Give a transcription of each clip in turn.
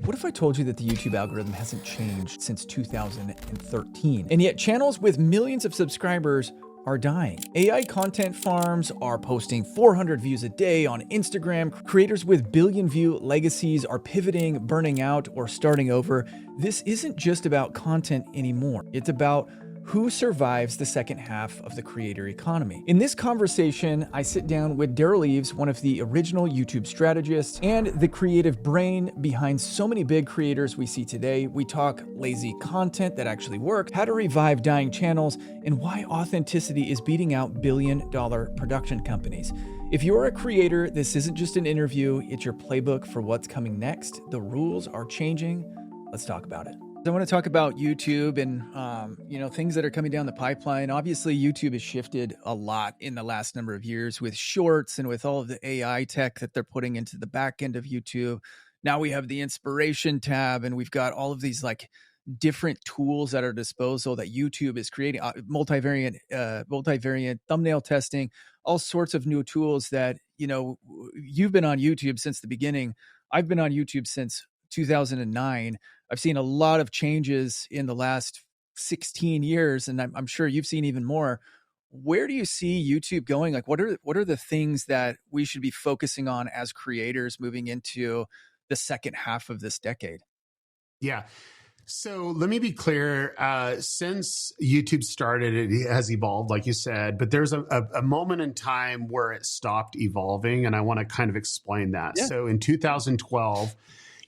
What if I told you that the YouTube algorithm hasn't changed since 2013, and yet channels with millions of subscribers are dying? AI content farms are posting 400 views a day on Instagram. Creators with billion view legacies are pivoting, burning out, or starting over. This isn't just about content anymore. It's about who survives the second half of the creator economy. In this conversation, I sit down with Daryl Eves, one of the original YouTube strategists and the creative brain behind so many big creators we see today. We talk lazy content that actually works, how to revive dying channels, and why authenticity is beating out billion-dollar production companies. If you're a creator, this isn't just an interview, it's your playbook for what's coming next. The rules are changing. Let's talk about it. I want to talk about YouTube and things that are coming down the pipeline. Obviously, YouTube has shifted a lot in the last number of years with shorts and with all of the AI tech that they're putting into the back end of YouTube. Now we have the inspiration tab, and we've got all of these like different tools at our disposal that YouTube is creating. Multivariant thumbnail testing, all sorts of new tools that you've been on YouTube since the beginning. I've been on YouTube since 2009. I've seen a lot of changes in the last 16 years, and I'm sure you've seen even more. Where do you see YouTube going? Like, what are the things that we should be focusing on as creators moving into the second half of this decade? Yeah. So let me be clear. Since YouTube started, it has evolved, like you said, but there's a moment in time where it stopped evolving, and I want to kind of explain that. Yeah. So in 2012,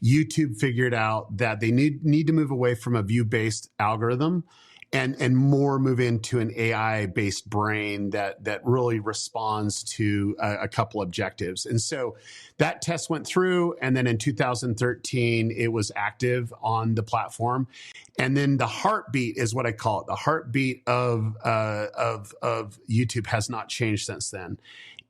YouTube figured out that they need to move away from a view-based algorithm and more move into an AI-based brain that really responds to a couple objectives. And so that test went through, and then in 2013, it was active on the platform. And then the heartbeat is what I call it. The heartbeat of YouTube has not changed since then.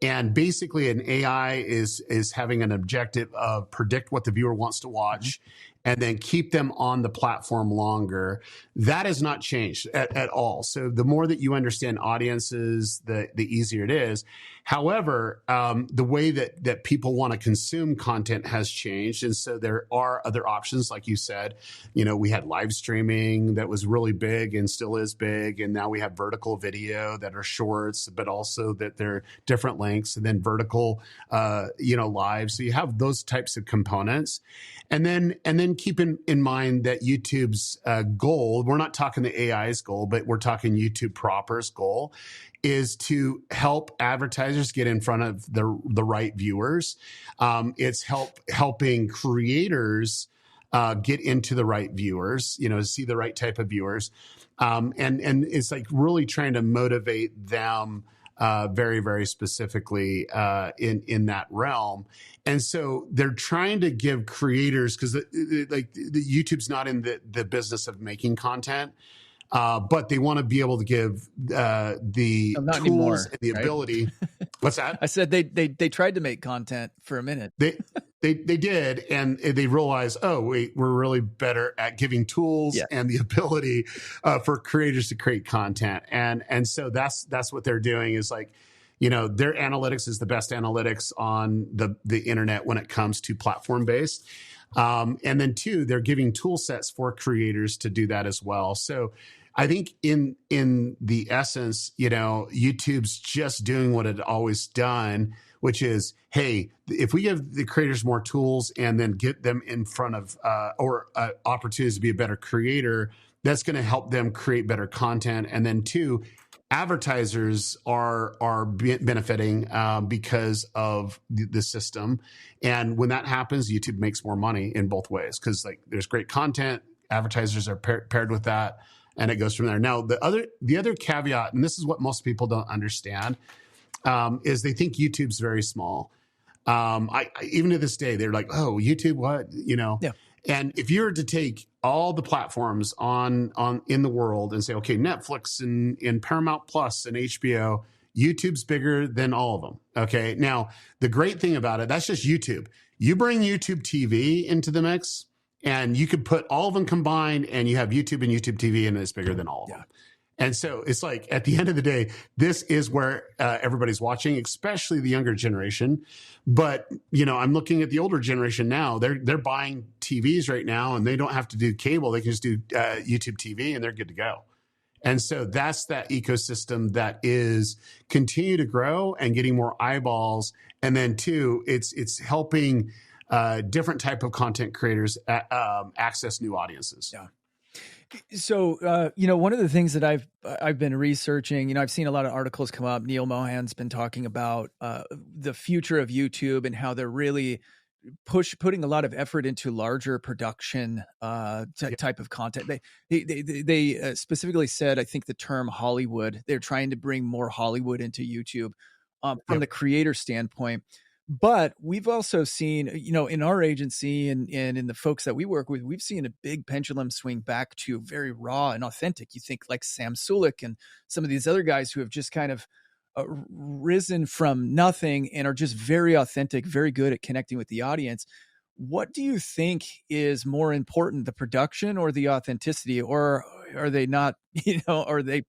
And basically, an AI is having an objective of predict what the viewer wants to watch and then keep them on the platform longer. That has not changed at all. So the more that you understand audiences, the easier it is. However, the way that people want to consume content has changed. And so there are other options, like you said. We had live streaming that was really big and still is big. And now we have vertical video that are shorts, but also that they're different lengths, and then vertical, live. So you have those types of components. And then keep in mind that YouTube's goal, we're not talking the AI's goal, but we're talking YouTube proper's goal, is to help advertisers get in front of the right viewers. It's helping creators get into the right viewers, see the right type of viewers. And it's like really trying to motivate them very, very specifically in that realm. And so they're trying to give creators, because the YouTube's not in the business of making content, but they want to be able to give the tools anymore, and the ability. What's that? I said they tried to make content for a minute. They did, and they realized, oh wait, we're really better at giving tools and the ability for creators to create content, and so that's what they're doing is like, their analytics is the best analytics on the internet when it comes to platform based, and then two, they're giving tool sets for creators to do that as well. So I think in the essence, YouTube's just doing what it always done, which is, hey, if we give the creators more tools and then get them in front of opportunities to be a better creator, that's going to help them create better content. And then two, advertisers are benefiting because of the system. And when that happens, YouTube makes more money in both ways, because like there's great content, advertisers are paired with that, and it goes from there. Now, the other caveat, and this is what most people don't understand, is they think YouTube's very small. Even to this day, they're like, "Oh, YouTube, what?" Yeah. And if you were to take all the platforms on in the world and say, okay, Netflix and Paramount Plus and HBO, YouTube's bigger than all of them. Okay. Now, the great thing about it, that's just YouTube. You bring YouTube TV into the mix, and you could put all of them combined, and you have YouTube and YouTube TV, and it's bigger than all of them. And so it's like, at the end of the day, this is where everybody's watching, especially the younger generation. But, I'm looking at the older generation now. They're buying TVs right now, and they don't have to do cable. They can just do YouTube TV, and they're good to go. And so that's that ecosystem that is continue to grow and getting more eyeballs. And then two, it's helping different type of content creators access new audiences. Yeah. So, one of the things that I've been researching, I've seen a lot of articles come up. Neil Mohan's been talking about the future of YouTube and how they're really putting a lot of effort into larger production type of content. They specifically said, I think the term Hollywood. They're trying to bring more Hollywood into YouTube from the creator standpoint. But we've also seen, in our agency and in the folks that we work with, we've seen a big pendulum swing back to very raw and authentic. You think like Sam Sulek and some of these other guys who have just kind of risen from nothing and are just very authentic, very good at connecting with the audience. What do you think is more important, the production or the authenticity, or are they not, are they?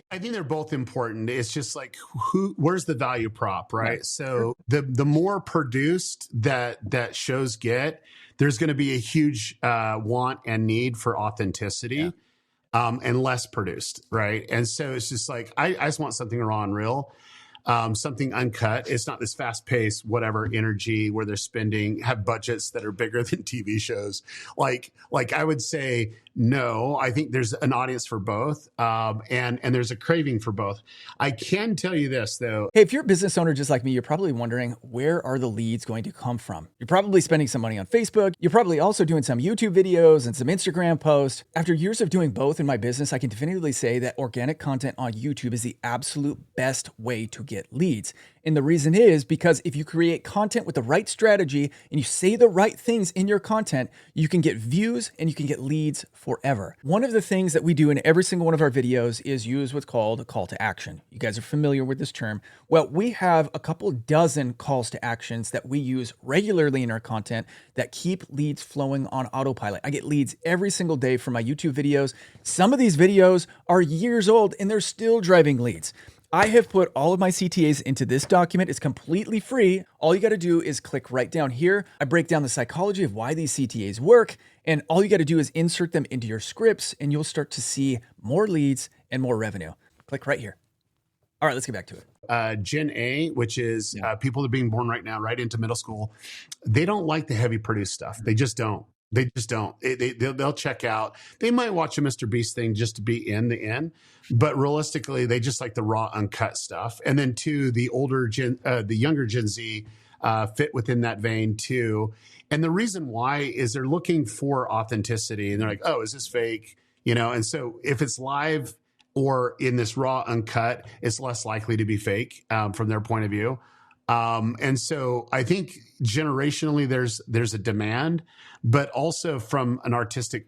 I think they're both important. It's just like where's the value prop, right? So the more produced that shows get, there's going to be a huge want and need for authenticity, and less produced, right? And so it's just like I just want something raw and real. Something uncut. It's not this fast paced, whatever energy where they're have budgets that are bigger than TV shows. Like I would say, no, I think there's an audience for both. And there's a craving for both. I can tell you this though. Hey, if you're a business owner just like me, you're probably wondering, where are the leads going to come from? You're probably spending some money on Facebook. You're probably also doing some YouTube videos and some Instagram posts. After years of doing both in my business, I can definitively say that organic content on YouTube is the absolute best way to get leads. And the reason is because if you create content with the right strategy and you say the right things in your content, you can get views and you can get leads forever. One of the things that we do in every single one of our videos is use what's called a call to action. You guys are familiar with this term. Well, we have a couple dozen calls to actions that we use regularly in our content that keep leads flowing on autopilot. I get leads every single day from my YouTube videos. Some of these videos are years old and they're still driving leads. I have put all of my CTAs into this document. It's completely free. All you got to do is click right down here. I break down the psychology of why these CTAs work. And all you got to do is insert them into your scripts and you'll start to see more leads and more revenue. Click right here. All right, let's get back to it. Gen A, which is people that are being born right now, right into middle school, they don't like the heavy produced stuff. They just don't. They just don't. They'll check out. They might watch a Mr. Beast thing just to be in the end, but realistically, they just like the raw, uncut stuff. And then two, the younger Gen Z fit within that vein too. And the reason why is they're looking for authenticity, and they're like, "Oh, is this fake?" And so if it's live or in this raw, uncut, it's less likely to be fake from their point of view. And so I think generationally there's a demand, but also from an artistic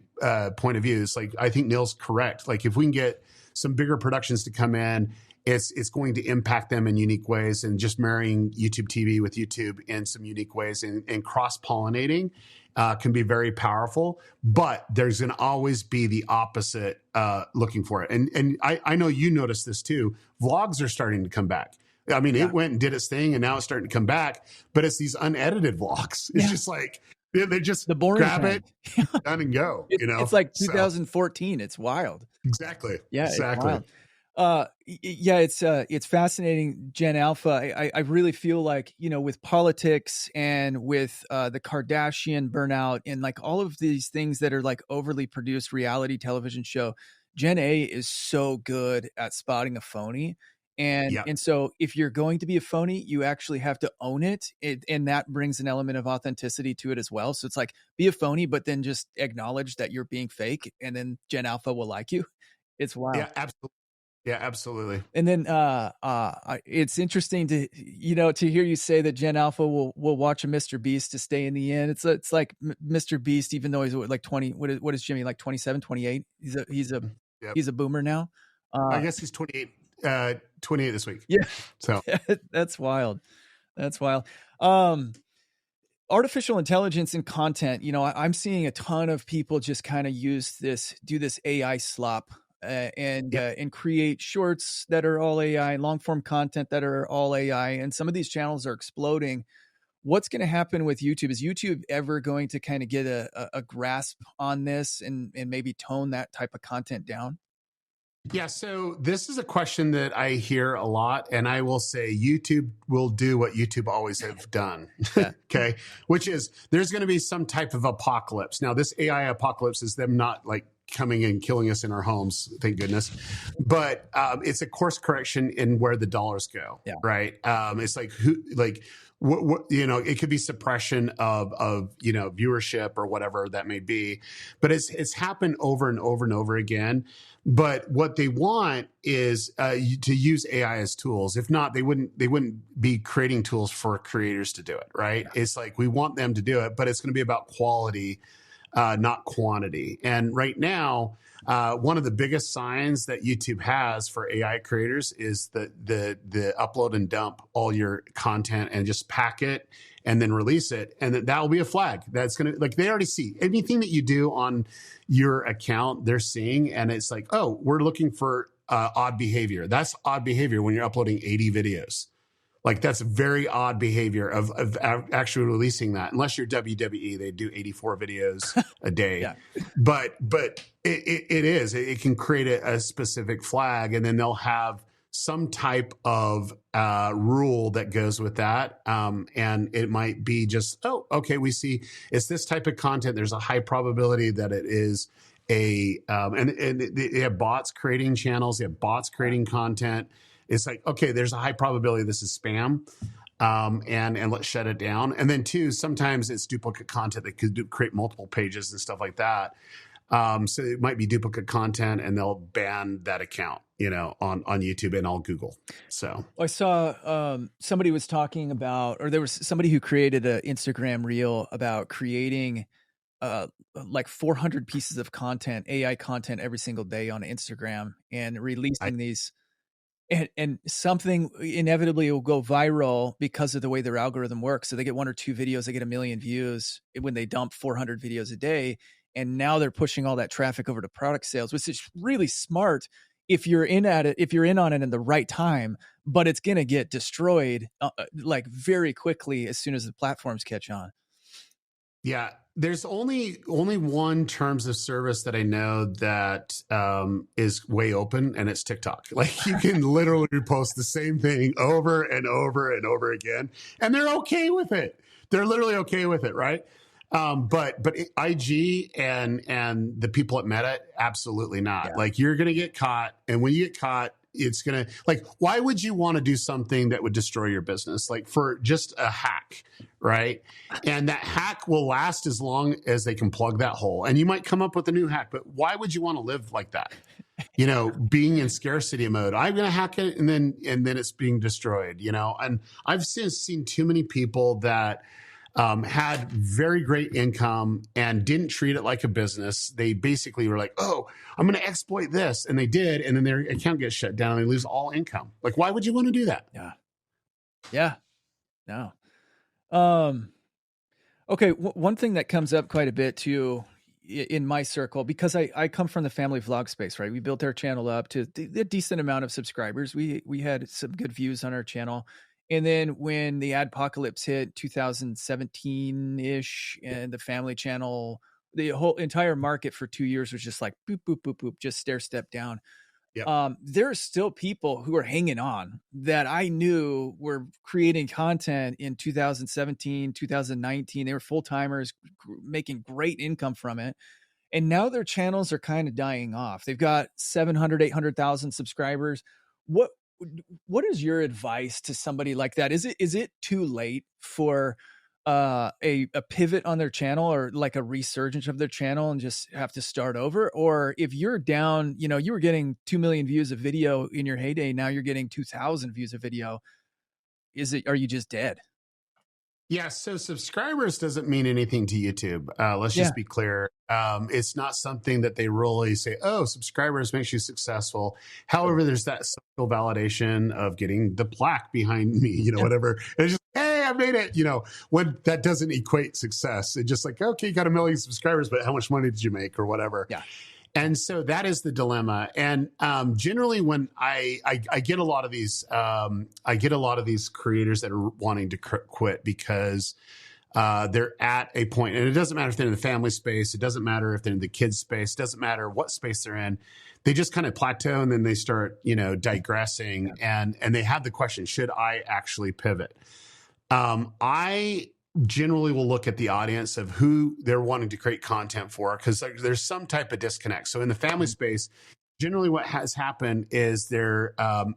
point of view, it's like, I think Neil's correct. Like if we can get some bigger productions to come in, it's going to impact them in unique ways, and just marrying YouTube TV with YouTube in some unique ways and cross-pollinating can be very powerful, but there's going to always be the opposite looking for it. And I know you noticed this too. Vlogs are starting to come back. I mean, it went and did its thing, and now it's starting to come back. But it's these unedited vlogs. It's just like they just the boring grab it, done and go. It's like 2014. It's wild. Exactly. Yeah, exactly. It's wild. It's fascinating, Gen Alpha. I really feel like, with politics and with the Kardashian burnout and like all of these things that are like overly produced reality television show, Gen A is so good at spotting a phony. And so if you're going to be a phony, you actually have to own it. And that brings an element of authenticity to it as well. So it's like, be a phony, but then just acknowledge that you're being fake, and then Gen Alpha will like you. It's wild. Yeah, absolutely. Yeah, absolutely. And then it's interesting to hear you say that Gen Alpha will watch a Mr. Beast to stay in the end. It's like Mr. Beast, even though he's like 20, what is Jimmy, like 27, 28? He's a boomer now. I guess he's 28 this week. Yeah. So that's wild. That's wild. Artificial intelligence and content, I'm seeing a ton of people just kind of do this AI slop and create shorts that are all AI, long form content that are all AI. And some of these channels are exploding. What's going to happen with YouTube? Is YouTube ever going to kind of get a grasp on this and maybe tone that type of content down? Yeah, so this is a question that I hear a lot, and I will say YouTube will do what YouTube always have done. Yeah. Okay, which is there's going to be some type of apocalypse. Now, this AI apocalypse is them not like coming and killing us in our homes, thank goodness, but it's a course correction in where the dollars go. Yeah. Right? It's like what it could be suppression of viewership or whatever that may be, but it's happened over and over and over again. But what they want is to use AI as tools. If not, they wouldn't be creating tools for creators to do it, right? Yeah. It's like we want them to do it, but it's going to be about quality, not quantity. And right now, one of the biggest signs that YouTube has for AI creators is the upload and dump all your content and just pack it and then release it, and that will be a flag. That's gonna, like, they already see anything that you do on your account, they're seeing, and it's like, oh, we're looking for odd behavior. That's odd behavior when you're uploading 80 videos. Like, that's very odd behavior of actually releasing that. Unless you're WWE, they do 84 videos a day. Yeah. But it can create a specific flag, and then they'll have some type of rule that goes with that. And it might be just, oh, okay, we see it's this type of content. There's a high probability that it is and they have bots creating channels. They have bots creating content. It's like, okay, there's a high probability this is spam. And let's shut it down. And then two, sometimes it's duplicate content that could create multiple pages and stuff like that. So it might be duplicate content, and they'll ban that account, on YouTube and all Google. So I saw somebody was talking about, or there was somebody who created an Instagram reel about creating like 400 pieces of content, AI content every single day on Instagram, and releasing these. And something inevitably will go viral because of the way their algorithm works. So they get one or two videos, they get 1 million views when they dump 400 videos a day. And now they're pushing all that traffic over to product sales, which is really smart if you're in on it in the right time, but it's going to get destroyed like very quickly as soon as the platforms catch on. Yeah. There's only one terms of service that I know that is way open, and it's TikTok. Like, you can literally post the same thing over and over and over again, and they're okay with it. They're literally okay with it, right? But IG and the people at Meta, absolutely not. Yeah. Like, you're gonna get caught, and when you get caught, it's gonna, like, why would you want to do something that would destroy your business, like for just a hack, right? And that hack will last as long as they can plug that hole, and you might come up with a new hack, but why would you want to live like that? Being in scarcity mode. I'm gonna hack it, and then it's being destroyed. And I've seen too many people that had very great income and didn't treat it like a business. They basically were like, oh, I'm going to exploit this. And they did. And then their account gets shut down and they lose all income. Like, why would you want to do that? Yeah. Yeah. No. Okay. One thing that comes up quite a bit too in my circle, because I come from the family vlog space, right? We built our channel up to a decent amount of subscribers. We had some good views on our channel. And then when the adpocalypse hit 2017-ish, and the family channel, the whole entire market for 2 years was just like boop, boop, boop, boop, just stair step down. Yep. There are still people who are hanging on that I knew were creating content in 2017, 2019. They were full-timers making great income from it. And now their channels are kind of dying off. They've got 700, 800,000 subscribers. What is your advice to somebody like that? Is it too late for a pivot on their channel, or like a resurgence of their channel, and just have to start over? Or if you're down, you were getting 2 million views of video in your heyday, now you're getting 2,000 views of video. Are you just dead? Yeah, so subscribers doesn't mean anything to YouTube. Let's just be clear. It's not something that they really say, oh, subscribers makes you successful. However, there's that social validation of getting the plaque behind me, whatever. It's just, hey, I made it. When that doesn't equate success. It's just like, okay, you got 1 million subscribers, but how much money did you make, or whatever. Yeah. And so that is the dilemma. And generally, when I get a lot of these, I get a lot of these creators that are wanting to quit because they're at a point, and it doesn't matter if they're in the family space, it doesn't matter if they're in the kids space, it doesn't matter what space they're in. They just kind of plateau, and then they start, digressing, and they have the question: should I actually pivot? I generally will look at the audience of who they're wanting to create content for, because there's some type of disconnect. So in the family space, generally what has happened is their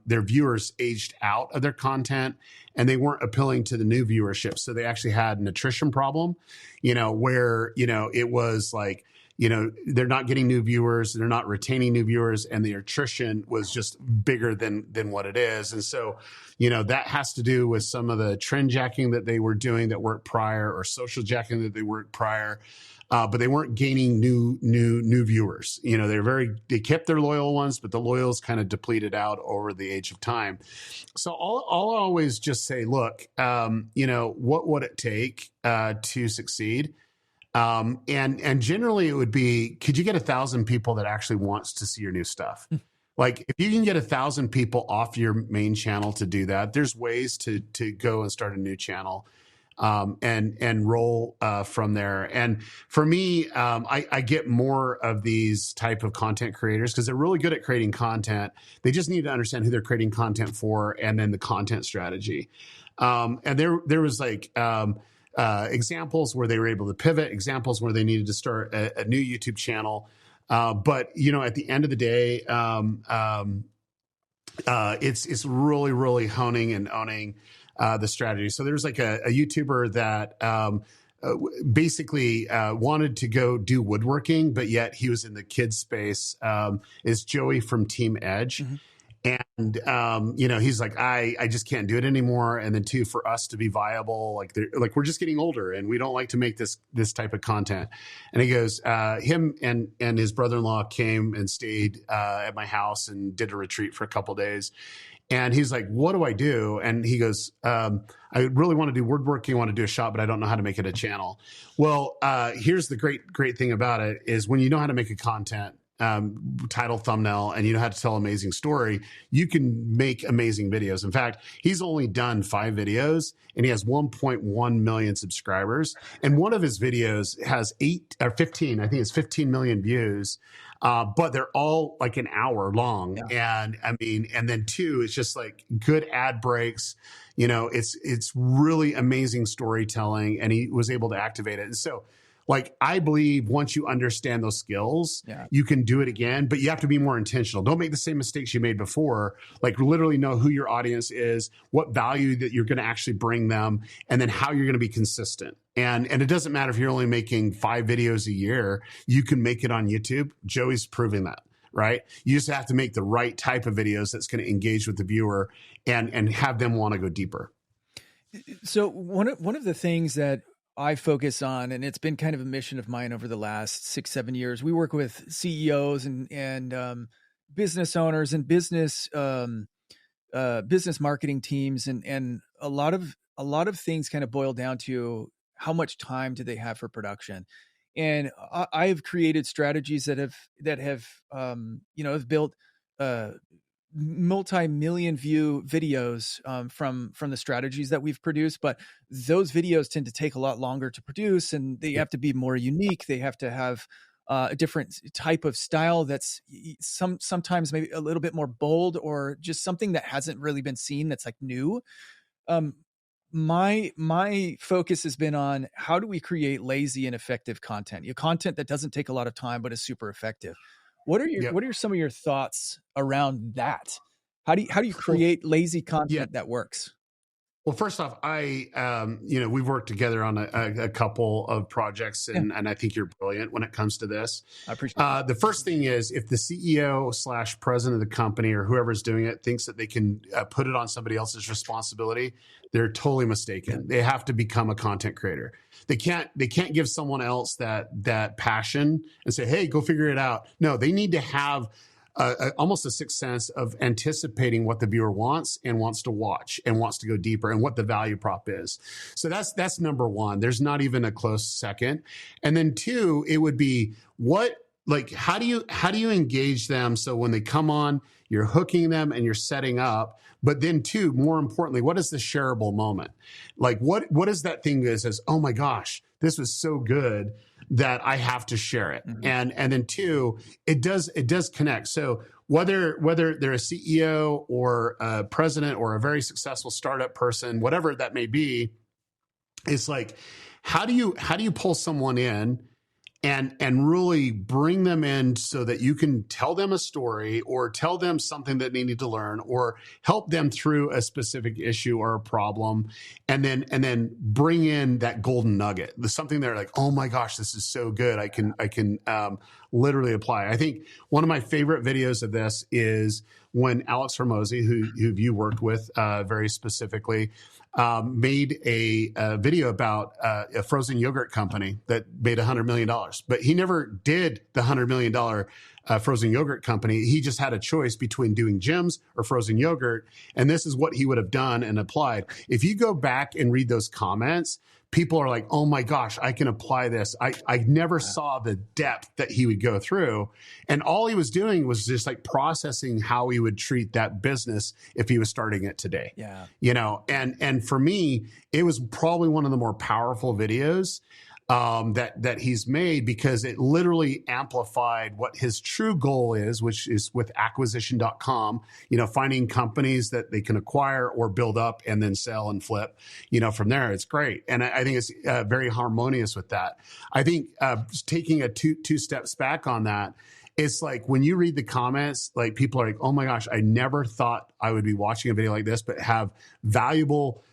viewers aged out of their content, and they weren't appealing to the new viewership. So they actually had an attrition problem, where, it was like, they're not getting new viewers, they're not retaining new viewers, and the attrition was just bigger than what it is. And so, that has to do with some of the trend jacking that they were doing that weren't prior, or social jacking that they weren't prior. But they weren't gaining new viewers. They kept their loyal ones, but the loyals kind of depleted out over the age of time. So I'll always just say, look, what would it take to succeed? And generally it would be, could you get 1,000 people that actually wants to see your new stuff? Like, if you can get 1,000 people off your main channel to do that, there's ways to go and start a new channel. And roll from there. And for me, I get more of these type of content creators because they're really good at creating content. They just need to understand who they're creating content for, and then the content strategy. And there was like examples where they were able to pivot, examples where they needed to start a new YouTube channel. But at the end of the day, it's really, really honing and owning the strategy. So there's like a YouTuber that basically wanted to go do woodworking, but yet he was in the kids space. Is Joey from Team Edge. Mm-hmm. And, he's like, I just can't do it anymore. And then too, for us to be viable, like we're just getting older and we don't like to make this type of content. And he goes, him and his brother-in-law came and stayed at my house and did a retreat for a couple of days. And he's like, what do I do? And he goes, I really want to do woodworking. I want to do a shop, but I don't know how to make it a channel. Well, here's the great thing about it is when you know how to make a content, title, thumbnail, and you know how to tell an amazing story, you can make amazing videos. In fact, he's only done 5 videos and he has 1.1 million subscribers. And one of his videos has 15 million views. But they're all like an hour long. Yeah. And I mean, and then 2, it's just like good ad breaks, it's really amazing storytelling, and he was able to activate it. And so, like, I believe once you understand those skills, you can do it again, but you have to be more intentional. Don't make the same mistakes you made before. Like, literally know who your audience is, what value that you're going to actually bring them, and then how you're going to be consistent. And it doesn't matter if you're only making 5 videos a year, you can make it on YouTube. Joey's proving that, right? You just have to make the right type of videos that's going to engage with the viewer and have them want to go deeper. So one of the things that I focus on, and it's been kind of a mission of mine over the last 6-7 years. We work with CEOs and business owners and business marketing teams, and a lot of things kind of boil down to how much time do they have for production. And I have created strategies that have built multi-million view videos from the strategies that we've produced, but those videos tend to take a lot longer to produce, and they have to be more unique. They have to have a different type of style that's sometimes maybe a little bit more bold, or just something that hasn't really been seen that's like new. My focus has been on how do we create lazy and effective content, content that doesn't take a lot of time but is super effective. What are some of your thoughts around that? How do you create lazy content that works? Well, first off, we've worked together on a couple of projects, and I think you're brilliant when it comes to this. I appreciate it. The first thing is, if the CEO/president of the company or whoever's doing it thinks that they can put it on somebody else's responsibility, they're totally mistaken. Yeah. They have to become a content creator. They can't give someone else that passion and say, hey, go figure it out. No, they need to have almost a sixth sense of anticipating what the viewer wants and wants to watch and wants to go deeper, and what the value prop is. So that's number one. There's not even a close second. And then 2, it would be, what like, how do you engage them so when they come on, you're hooking them and you're setting up, but then too, more importantly, what is the shareable moment? Like, what is that thing that says, oh my gosh, this was so good that I have to share it? Mhm. And then two, it does connect. So whether they're a CEO or a president or a very successful startup person, whatever that may be, it's like, how do you pull someone in and really bring them in so that you can tell them a story or tell them something that they need to learn or help them through a specific issue or a problem, and then bring in that golden nugget, something they're like, oh my gosh, this is so good, I can literally apply. I think one of my favorite videos of this is when Alex Hormozi, who you worked with very specifically, made a video about a frozen yogurt company that made $100 million, but he never did the $100 million frozen yogurt company. He just had a choice between doing gyms or frozen yogurt. And this is what he would have done and applied. If you go back and read those comments, people are like, oh my gosh, I can apply this. I never saw the depth that he would go through. And all he was doing was just like processing how he would treat that business if he was starting it today. Yeah. You know, and for me, it was probably one of the more powerful videos that he's made, because it literally amplified what his true goal is, which is with acquisition.com, you know, finding companies that they can acquire or build up and then sell and flip, you know, from there. It's great. And I think it's very harmonious with that. I think taking a two steps back on that, it's like when you read the comments, like people are like, oh my gosh, I never thought I would be watching a video like this, but have valuable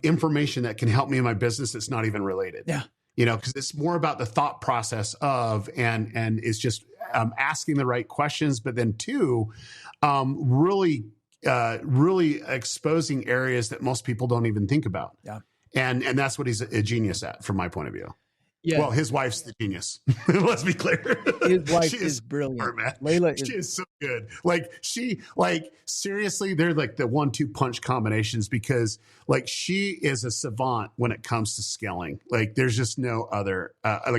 information that can help me in my business that's not even related. Yeah. You know, because it's more about the thought process of, and it's just asking the right questions, but then two, really exposing areas that most people don't even think about. Yeah. And that's what he's a genius at, from my point of view. Yeah. Well, his wife's the genius. Let's be clear. His wife She is brilliant. smart, man. Layla She is so good. Seriously, they're like the 1-2 punch combinations, because like she is a savant when it comes to scaling. Like there's just no other,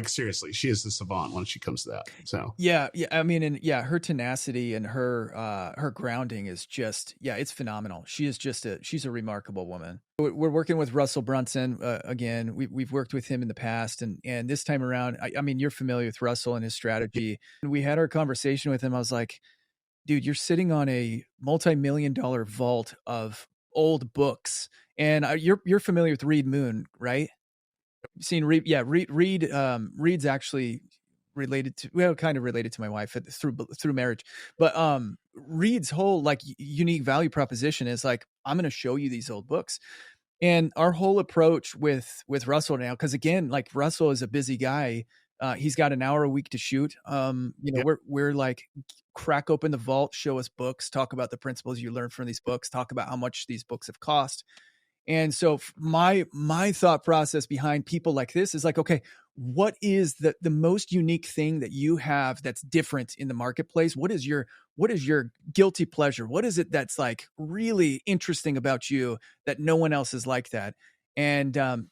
seriously, she is a savant when she comes to that. So yeah. I mean, and yeah, her tenacity and her grounding is just, yeah, it's phenomenal. She is just she's a remarkable woman. We're working with Russell Brunson again. We've worked with him in the past, and this time around, I mean, you're familiar with Russell and his strategy. And we had our conversation with him. I was like, dude, you're sitting on a multi-million-dollar vault of old books, and you're familiar with Reed Moon, right? You've seen Reed? Yeah, Reed's actually kind of related to my wife through marriage, but Reed's whole like unique value proposition is like, I'm going to show you these old books. And our whole approach with Russell now, because again, like Russell is a busy guy. He's got an hour a week to shoot. We're like, crack open the vault, show us books, talk about the principles you learned from these books, talk about how much these books have cost. And so my thought process behind people like this is like, okay, what is the most unique thing that you have that's different in the marketplace? What is your guilty pleasure? What is it that's like really interesting about you that no one else is like that? And we're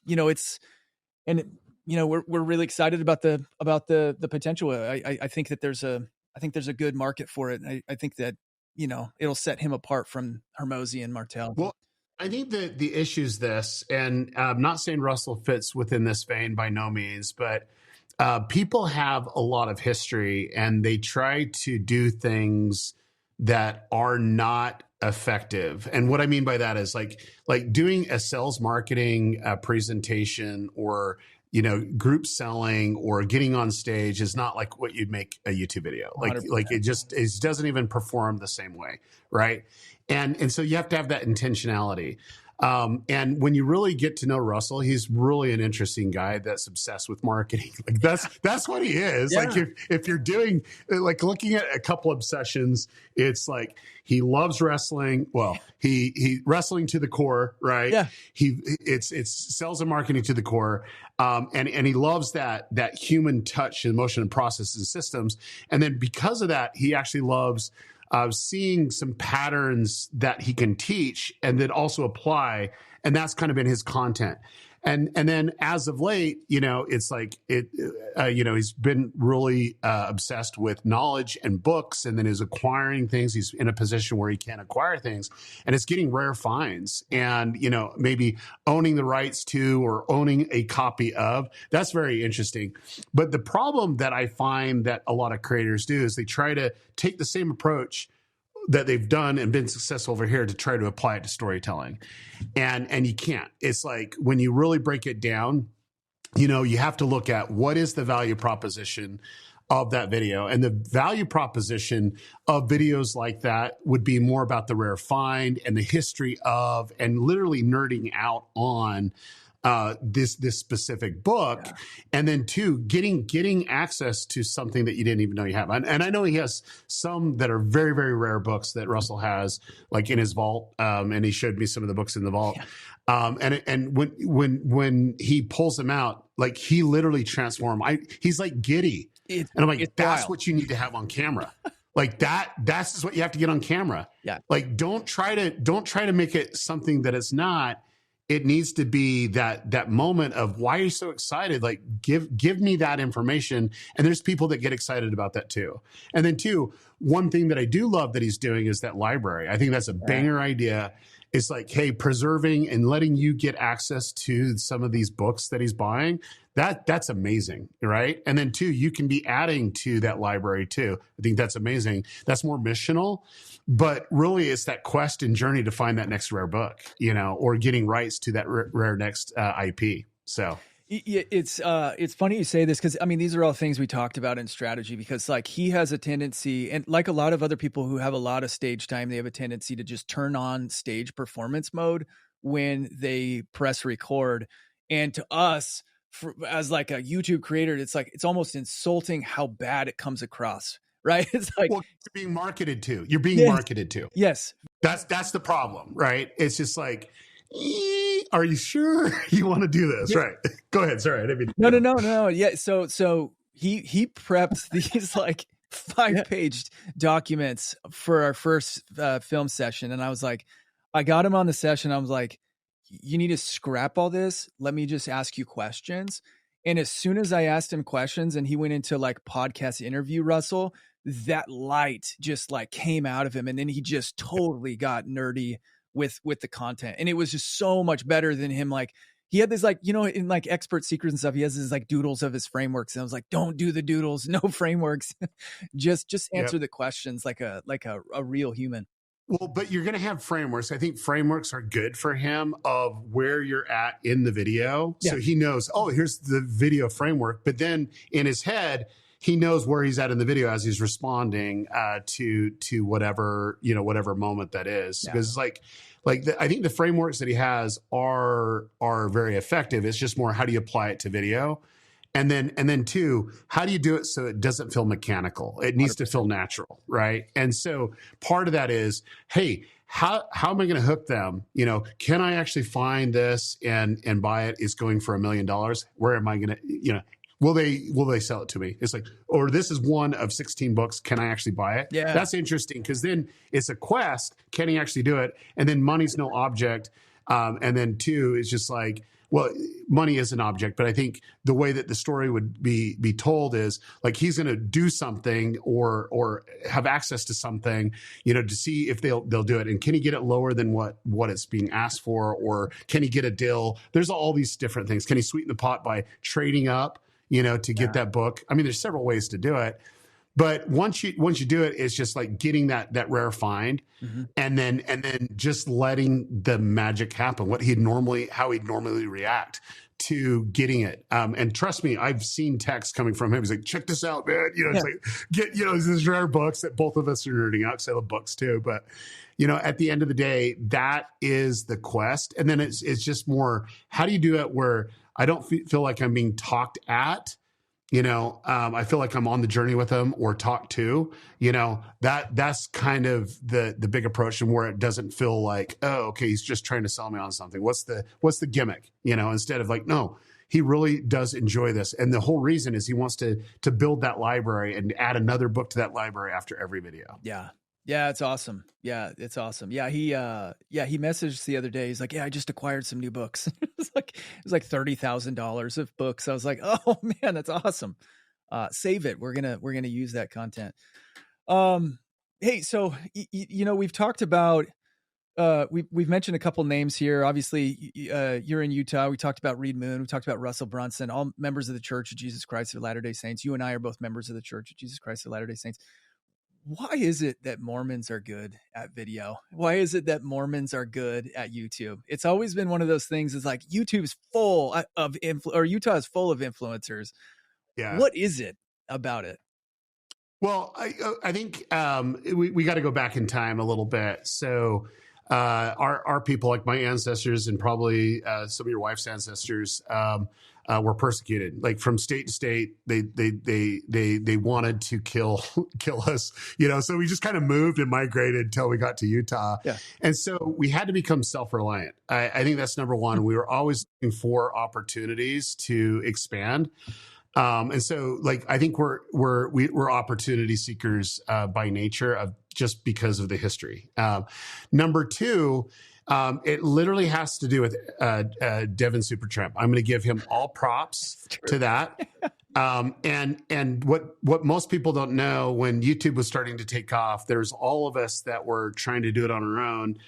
really excited about the potential. I think that there's a good market for it. I think that, it'll set him apart from Hormozi and Martell. Well, I think that the issue is this, and I'm not saying Russell fits within this vein by no means, but people have a lot of history and they try to do things that are not effective. And what I mean by that is like doing a sales marketing presentation or group selling or getting on stage is not like what you'd make a YouTube video. Like it doesn't even perform the same way, right? And so you have to have that intentionality. And when you really get to know Russell, he's really an interesting guy that's obsessed with marketing. Like that's what he is. Yeah. Like if you're doing like looking at a couple of sessions, it's like he loves wrestling. Well, he wrestling to the core, right? Yeah. It's sales and marketing to the core. And he loves that human touch and emotion and processes and systems. And then because of that, he actually loves seeing some patterns that he can teach and then also apply. And that's kind of been his content. And then as of late, it's like he's been really obsessed with knowledge and books, and then is acquiring things. He's in a position where he can acquire things, and it's getting rare finds, and maybe owning the rights to or owning a copy of. That's very interesting. But the problem that I find that a lot of creators do is they try to take the same approach that they've done and been successful over here to try to apply it to storytelling. And you can't. It's like when you really break it down, you have to look at what is the value proposition of that video. And the value proposition of videos like that would be more about the rare find and the history of, and literally nerding out on this specific book. Yeah. And then two, getting access to something that you didn't even know you have. And I know he has some that are very, very rare books that Russell has, like in his vault. And he showed me some of the books in the vault. Yeah. And when he pulls them out, like he literally transforms. He's like giddy. And I'm like, that's wild. What you need to have on camera. Like that's what you have to get on camera. Yeah. Like don't try to make it something that it's not. It needs to be that moment of why are you so excited? Like give me that information. And there's people that get excited about that too. And then two, one thing that I do love that he's doing is that library. I think that's a banger idea. It's like, hey, preserving and letting you get access to some of these books that he's buying. That's amazing, right? And then two, you can be adding to that library too. I think that's amazing. That's more missional, but really it's that quest and journey to find that next rare book, or getting rights to that rare next IP. So it's funny you say this, because I mean, these are all things we talked about in strategy, because like he has a tendency, and like a lot of other people who have a lot of stage time, they have a tendency to just turn on stage performance mode when they press record. And to us, as like a YouTube creator, it's like, it's almost insulting how bad it comes across, right? It's like, well, you're being marketed to. You're being marketed to. Yes. That's the problem, right? It's just like, are you sure you want to do this? Yeah. Right. Go ahead. Sorry. I didn't mean No. Yeah. So he prepped these like 5-page documents for our first film session. And I was like, I got him on the session. I was like, you need to scrap all this. Let me just ask you questions. And as soon as I asked him questions and he went into like podcast interview, Russell, that light just like came out of him. And then he just totally got nerdy with the content. And it was just so much better than him. Like he had this, like, in like expert secrets and stuff, he has his like doodles of his frameworks. And I was like, don't do the doodles, no frameworks. just answer the questions like a real human. Well, but you're going to have frameworks. I think frameworks are good for him of where you're at in the video. Yeah. So he knows, oh, here's the video framework. But then in his head, he knows where he's at in the video as he's responding to whatever, whatever moment that is. Yeah. Because it's like I think the frameworks that he has are very effective. It's just more, how do you apply it to video? And then two, how do you do it so it doesn't feel mechanical? It needs 100%. To feel natural, right? And so part of that is, hey, how am I going to hook them? Can I actually find this and buy it? It's going for $1 million. Where am I going to, will they sell it to me? It's like, or this is one of 16 books. Can I actually buy it? Yeah. That's interesting, because then it's a quest. Can he actually do it? And then money's no object. And then two, it's just like, well, money is an object, but I think the way that the story would be told is like he's going to do something or have access to something, to see if they'll do it. And can he get it lower than what it's being asked for, or can he get a deal? There's all these different things. Can he sweeten the pot by trading up, to get that book? I mean, there's several ways to do it. But once you do it, it's just like getting that rare find, mm-hmm. and then just letting the magic happen. How he'd normally react to getting it. And trust me, I've seen texts coming from him. He's like, check this out, man. It's like, get, these rare books that both of us are nerding out, because I love books too. But, at the end of the day, that is the quest. And then it's just more, how do you do it where I don't feel like I'm being talked at? I feel like I'm on the journey with him or talked to, that's kind of the big approach, and where it doesn't feel like, oh, okay, he's just trying to sell me on something. What's the gimmick? Instead of like, no, he really does enjoy this. And the whole reason is he wants to build that library and add another book to that library after every video. Yeah. Yeah, it's awesome. Yeah, it's awesome. He messaged the other day. He's like, "Yeah, I just acquired some new books." It was like $30,000 of books. I was like, "Oh man, that's awesome." Save it. We're gonna use that content. Um, hey, so we've talked about we've mentioned a couple names here. Obviously, you're in Utah. We talked about Reed Moon. We talked about Russell Brunson, all members of the Church of Jesus Christ of Latter-day Saints. You and I are both members of the Church of Jesus Christ of Latter-day Saints. Why is it that Mormons are good at video? Why is it that Mormons are good at YouTube? It's always been one of those things. It's like YouTube's full of or Utah is full of influencers. Yeah. What is it about it? Well, I think we got to go back in time a little bit. So our people, like my ancestors and probably some of your wife's ancestors, were persecuted, like from state to state. They wanted to kill us, So we just kind of moved and migrated until we got to Utah, Yeah. and so we had to become self-reliant. I think that's number one. We were always looking for opportunities to expand. And so, like, I think we're opportunity seekers by nature, of just because of the history. Number two, it literally has to do with Devin Supertramp. I'm going to give him all props to that. And what most people don't know, when YouTube was starting to take off, there's all of us that were trying to do it on our own.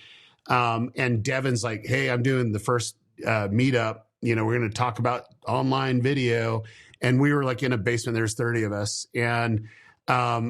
And Devin's like, "Hey, I'm doing the first meetup. We're going to talk about online video." And we were like in a basement. There's 30 of us. And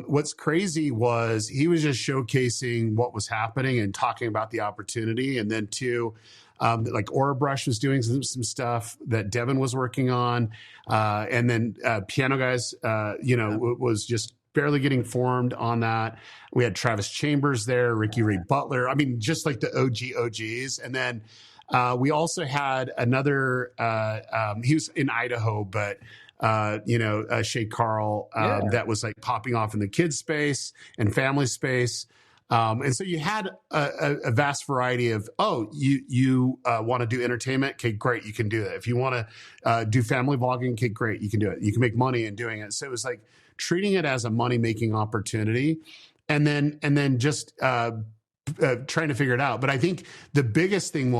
what's crazy was he was just showcasing what was happening and talking about the opportunity. And then two, like Aura Brush was doing some stuff that Devin was working on. And then Piano Guys, was just barely getting formed on that. We had Travis Chambers there, Ricky Ray Butler. I mean, just like the OGs. And then we also had another, he was in Idaho, but Shay Carl, that was like popping off in the kids space and family space. And so you had a vast variety of, you want to do entertainment? Okay, great. You can do that. If you want to do family vlogging, okay, great. You can do it. You can make money in doing it. So it was like treating it as a money-making opportunity, and then just trying to figure it out. But I think the biggest thing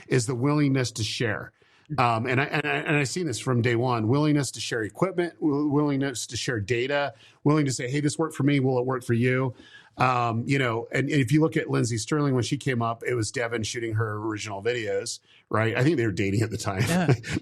is the willingness to share. And I've seen this from day one: willingness to share equipment, willingness to share data, willing to say, "Hey, this worked for me. Will it work for you?" And if you look at Lindsay Sterling, when she came up, it was Devin shooting her original videos, right? I think they were dating at the time,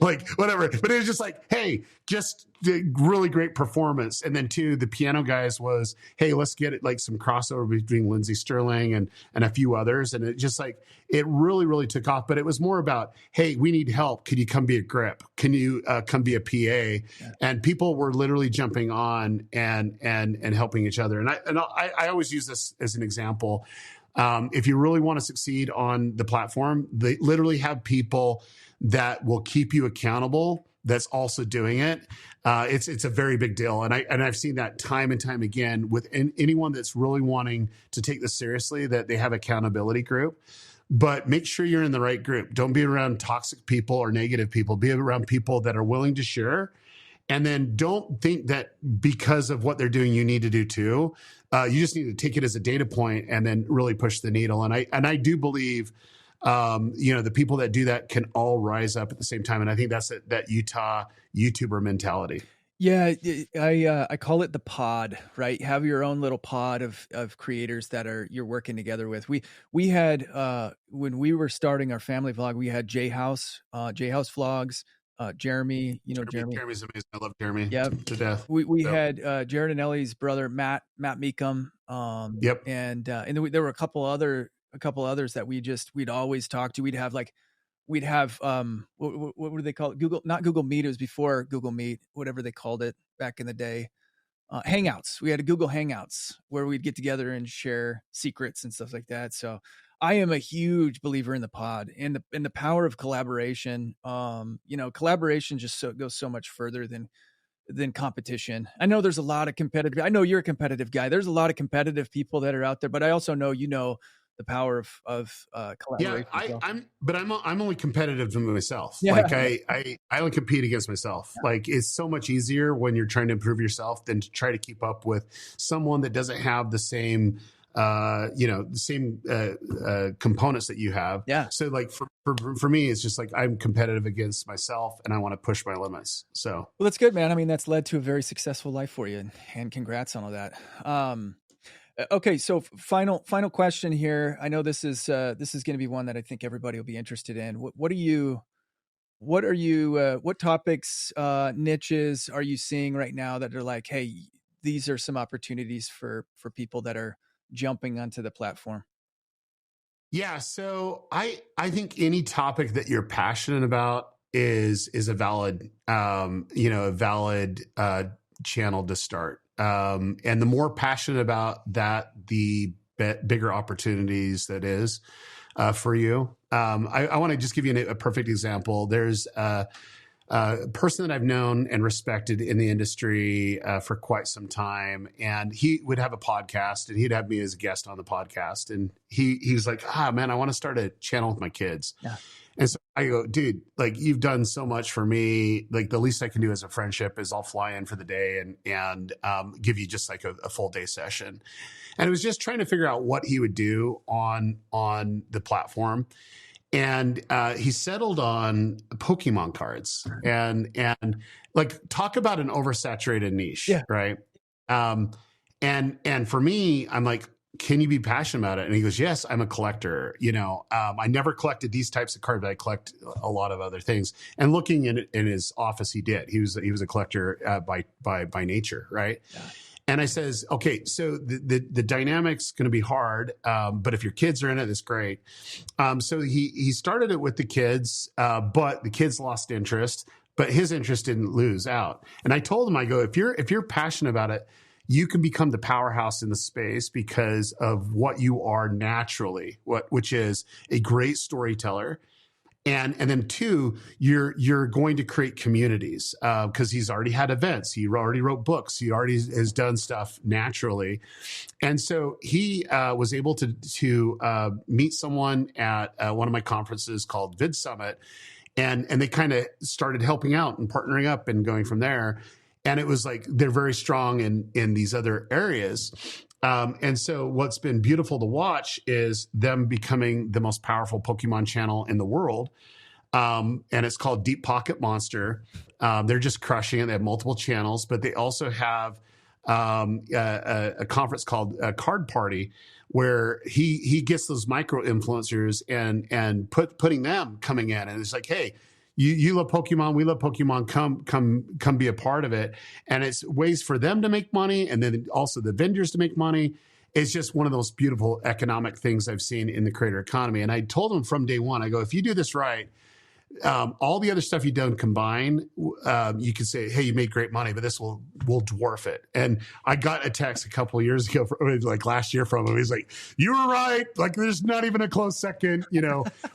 like whatever. But it was just like, hey, just really great performance. And then two, the Piano Guys was, hey, let's get it like some crossover between Lindsay Sterling and a few others. And it just like, it really, really took off. But it was more about, hey, we need help. Can you come be a grip? Can you come be a PA? Yeah. And people were literally jumping on and helping each other. And I always use this as an example. If you really want to succeed on the platform, they literally have people that will keep you accountable that's also doing it. It's a very big deal. And I've seen that time and time again with anyone that's really wanting to take this seriously, that they have accountability group. But make sure you're in the right group. Don't be around toxic people or negative people. Be around people that are willing to share. And then don't think that because of what they're doing, you need to do too. You just need to take it as a data point and then really push the needle. And I do believe, the people that do that can all rise up at the same time. And I think that's that Utah YouTuber mentality. Yeah, I call it the pod, right? Have your own little pod of creators that you're working together with. We had when we were starting our family vlog, we had J House Vlogs, Jeremy. Jeremy's amazing. I love Jeremy. Yeah, to death. We had Jared and Ellie's brother Matt Meekum. Yep. And then there were a couple others that we'd always talk to. We'd have what would they call it? Not Google Meet. It was before Google Meet, whatever they called it back in the day. Hangouts. We had a Google Hangouts where we'd get together and share secrets and stuff like that. So I am a huge believer in the pod and the power of collaboration. Collaboration just goes so much further than competition. I know there's a lot of competitive. I know you're a competitive guy. There's a lot of competitive people that are out there, but I also know the power of collaboration. Yeah, I'm only competitive to myself. Yeah. Like I only compete against myself. Yeah. Like it's so much easier when you're trying to improve yourself than to try to keep up with someone that doesn't have the same the same components that you have. Yeah. So like for me, it's just like I'm competitive against myself and I want to push my limits. So, Well, that's good, man. I mean, that's led to a very successful life for you, and congrats on all that. Okay, so final question here. I know this is going to be one that I think everybody will be interested in. What topics, niches are you seeing right now that are like, hey, these are some opportunities for people that are jumping onto the platform? yeah, so I think any topic that you're passionate about is a valid channel to start. And the more passionate about that, the bigger opportunities that is for you. I want to just give you a perfect example. There's a person that I've known and respected in the industry for quite some time, and he would have a podcast, and he'd have me as a guest on the podcast. And he was like, man, I want to start a channel with my kids. Yeah. And so I go, dude, like you've done so much for me. Like the least I can do as a friendship is I'll fly in for the day and give you just like a full day session. And it was just trying to figure out what he would do on the platform. And he settled on Pokemon cards and like talk about an oversaturated niche, Yeah. right? And for me, I'm like, can you be passionate about it? And he goes, yes, I'm a collector. I never collected these types of cards, but I collect a lot of other things. And looking in his office, he did. He was a collector by nature, right? Yeah. And I says, okay, so the dynamic's going to be hard, but if your kids are in it, it's great. So he started it with the kids, but the kids lost interest, but his interest didn't lose out. And I told him, I go, if you're passionate about it, you can become the powerhouse in the space because of what you are naturally, which is a great storyteller. And then two, you're going to create communities because he's already had events. He already wrote books. He already has done stuff naturally. And so he was able to meet someone at one of my conferences called Vid Summit. And they kind of started helping out and partnering up and going from there. And it was like they're very strong in these other areas. And so what's been beautiful to watch is them becoming the most powerful Pokemon channel in the world. And it's called Deep Pocket Monster. They're just crushing it. They have multiple channels, but they also have a conference called Card Party, where he gets those micro influencers and putting them coming in. And it's like, hey, you love Pokemon, we love Pokemon, come be a part of it. And it's ways for them to make money, and then also the vendors to make money. It's just one of those beautiful economic things I've seen in the creator economy. And I told them from day one, I go, if you do this right, all the other stuff you've done combined, you can say, hey, you made great money, but this will dwarf it. And I got a text a couple of years ago, like last year, from him. He's like, you were right. Like there's not even a close second,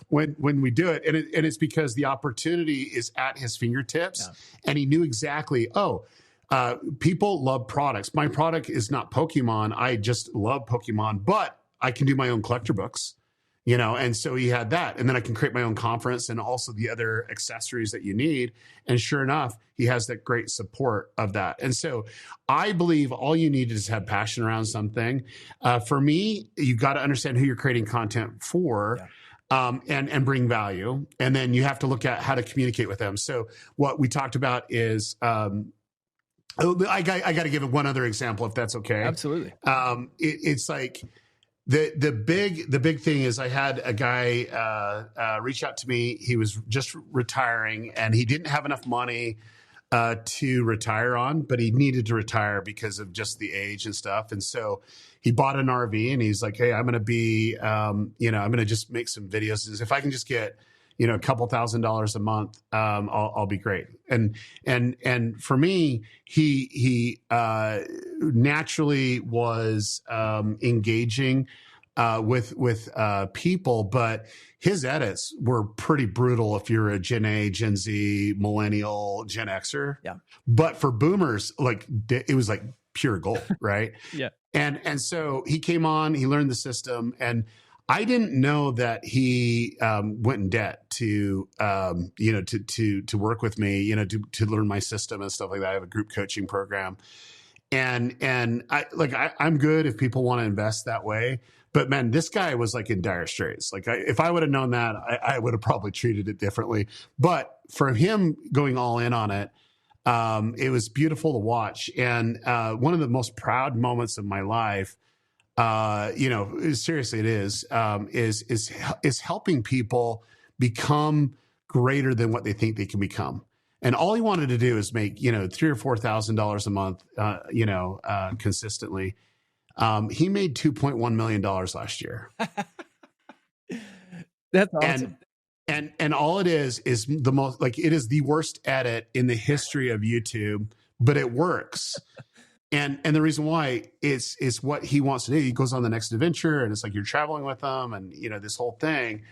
when we do it. And it's because the opportunity is at his fingertips. Yeah. And he knew exactly, people love products. My product is not Pokemon. I just love Pokemon, but I can do my own collector books. And so he had that. And then I can create my own conference and also the other accessories that you need. And sure enough, he has that great support of that. And so I believe all you need is have passion around something. For me, you got to understand who you're creating content for. Yeah. And bring value. And then you have to look at how to communicate with them. So what we talked about is, I got to give one other example, if that's okay. Absolutely. It's like, the big thing is I had a guy reach out to me. He was just retiring and he didn't have enough money to retire on, but he needed to retire because of just the age and stuff. And so he bought an RV and he's like, hey, I'm going to be, I'm going to just make some videos. If I can just get, a couple $1,000s a month, I'll be great. And for me, he naturally was engaging with people, but his edits were pretty brutal if you're a Gen A, Gen Z, millennial, Gen Xer. Yeah. But for boomers, like it was like pure gold, right? Yeah. And so he came on, he learned the system, and I didn't know that he went in debt to work with me, to learn my system and stuff like that. I have a group coaching program. And I'm good if people want to invest that way. But man, this guy was like in dire straits. Like if I would have known that, I would have probably treated it differently. But for him going all in on it, it was beautiful to watch. And one of the most proud moments of my life, seriously, it is helping people become greater than what they think they can become. And all he wanted to do is make, $3,000 or $4,000 a month, consistently. He made $2.1 million last year. That's awesome. And all it is the most, like, it is the worst edit in the history of YouTube, but it works. And the reason why is what he wants to do. He goes on the next adventure, and it's like you're traveling with them, and this whole thing.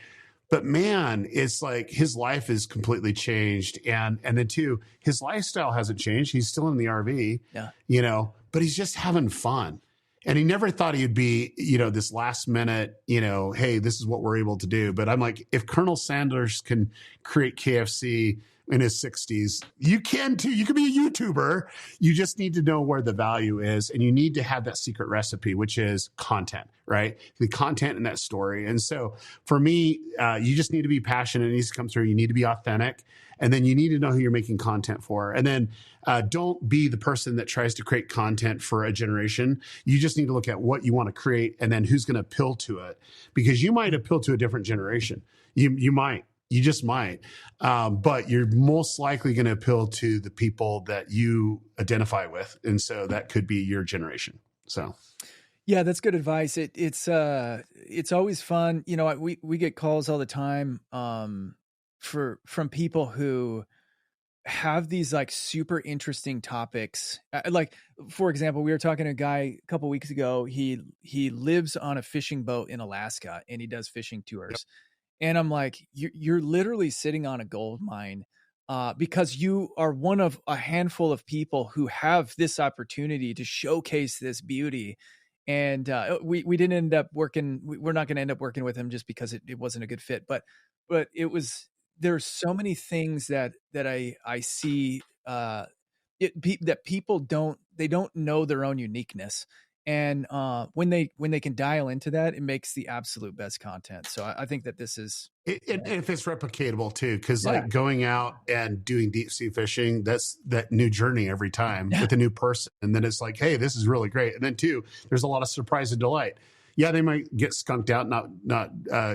But man, it's like his life is completely changed. And then too, his lifestyle hasn't changed. He's still in the RV, but he's just having fun. And he never thought he'd be, this last minute, hey, this is what we're able to do. But I'm like, if Colonel Sanders can create KFC in his 60s, you can too. You can be a YouTuber. You just need to know where the value is, and you need to have that secret recipe, which is content, right? The content in that story. And so for me, you just need to be passionate. It needs to come through. You need to be authentic, and then you need to know who you're making content for. And then don't be the person that tries to create content for a generation. You just need to look at what you want to create, and then who's going to appeal to it, because you might appeal to a different generation. You might. You just might. But you're most likely going to appeal to the people that you identify with. And so that could be your generation. So. Yeah, that's good advice. It's always fun. We get calls all the time from people who have these like super interesting topics. Like, for example, we were talking to a guy a couple weeks ago. He lives on a fishing boat in Alaska, and he does fishing tours. Yep. And I'm like, you're literally sitting on a gold mine, because you are one of a handful of people who have this opportunity to showcase this beauty. And we didn't end up working. We're not going to end up working with him just because it wasn't a good fit. But there's so many things that I see that people don't know their own uniqueness. And when they can dial into that, it makes the absolute best content. So I think that this is if it's replicatable too, because like going out and doing deep sea fishing, that's that new journey every time with a new person. And then it's like, hey, this is really great. And then too, there's a lot of surprise and delight. Yeah, they might get skunked out, not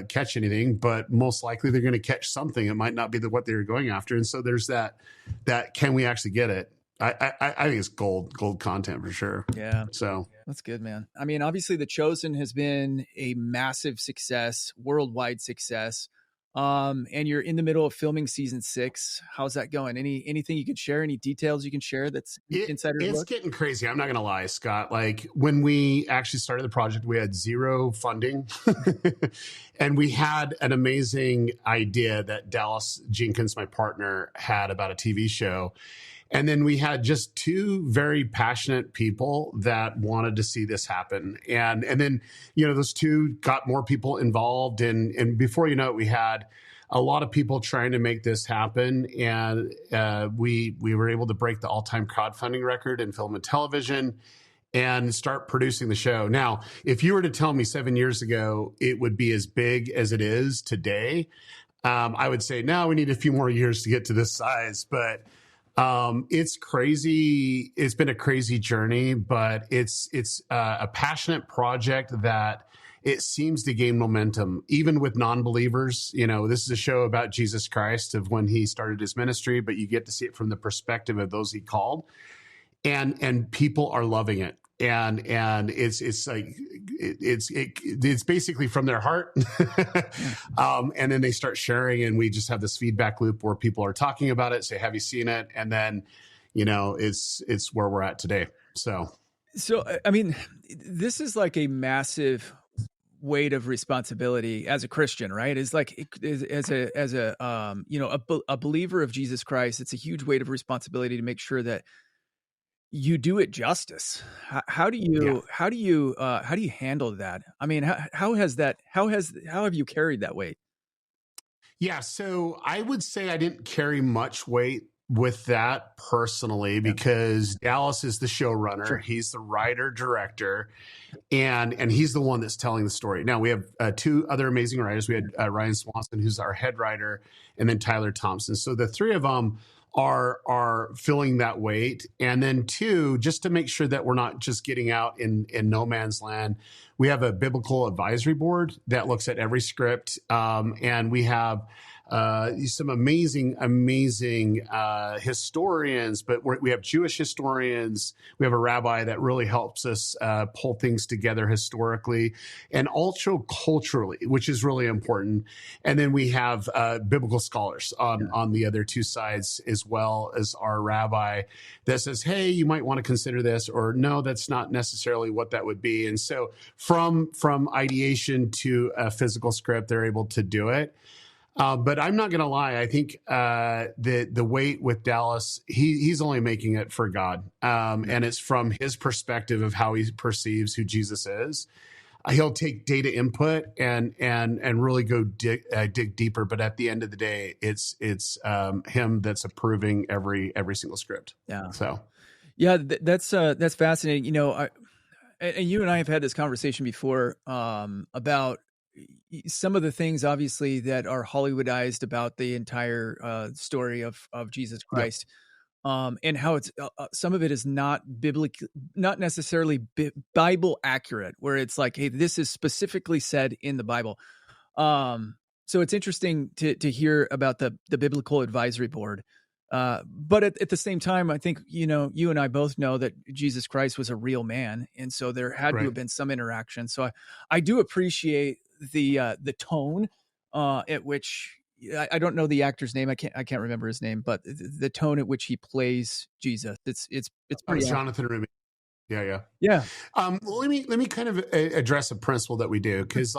catch anything, but most likely they're going to catch something. It might not be what they were going after. And so there's that can we actually get it? I think it's gold content for sure. Yeah. So that's good, man. I mean, obviously The Chosen has been a massive success, worldwide success. And you're in the middle of filming season 6. How's that going? Anything you could share? Any details you can share that's insider look? It's getting crazy. I'm not going to lie, Scott. Like when we actually started the project, we had zero funding and we had an amazing idea that Dallas Jenkins, my partner, had about a TV show. And then we had just 2 very passionate people that wanted to see this happen. And then, those 2 got more people involved. And before you know it, we had a lot of people trying to make this happen. And we were able to break the all-time crowdfunding record in film and television and start producing the show. Now, if you were to tell me 7 years ago it would be as big as it is today, I would say, no, we need a few more years to get to this size. But it's crazy. It's been a crazy journey, but it's a passionate project that it seems to gain momentum, even with non-believers. This is a show about Jesus Christ, of when he started his ministry, but you get to see it from the perspective of those he called, and people are loving it. And it's like it's basically from their heart. And then they start sharing, and we just have this feedback loop where people are talking about it, say, have you seen it? And then it's where we're at today. So I mean, this is like a massive weight of responsibility as a Christian, right? It's like as a believer of Jesus Christ, it's a huge weight of responsibility to make sure that you do it justice. How do you handle that? I mean, how have you carried that weight? Yeah. So I would say I didn't carry much weight with that personally because Dallas is the showrunner. Sure. He's the writer director, and he's the one that's telling the story. Now we have two other amazing writers. We had Ryan Swanson, who's our head writer, and then Tyler Thompson. So the three of them are filling that weight. And then two, just to make sure that we're not just getting out in no man's land, we have a biblical advisory board that looks at every script, and we have some amazing historians, but we have Jewish historians. We have a rabbi that really helps us pull things together historically and also culturally, which is really important. And then we have biblical scholars on the other two sides, as well as our rabbi that says, hey, you might want to consider this, or no, that's not necessarily what that would be. And so from ideation to a physical script, they're able to do it. But I'm not going to lie. I think the weight with Dallas, he's only making it for God, and it's from his perspective of how he perceives who Jesus is. He'll take data input and really go dig deeper. But at the end of the day, it's him that's approving every single script. Yeah. So, yeah, that's fascinating. You know, and you and I have had this conversation before about some of the things, obviously, that are Hollywoodized about the entire story of Jesus Christ, and how it's some of it is not biblical, not necessarily Bible accurate, where it's like, hey, this is specifically said in the Bible. So it's interesting to hear about the biblical advisory board. But at the same time, I think, you know, you and I both know that Jesus Christ was a real man. And so there had to have been some interaction. So I do appreciate the tone at which I don't know the actor's name. I can't remember his name, but the tone at which he plays Jesus. It's pretty Jonathan Rumi. Yeah. Yeah. Well, let me kind of address a principle that we do, because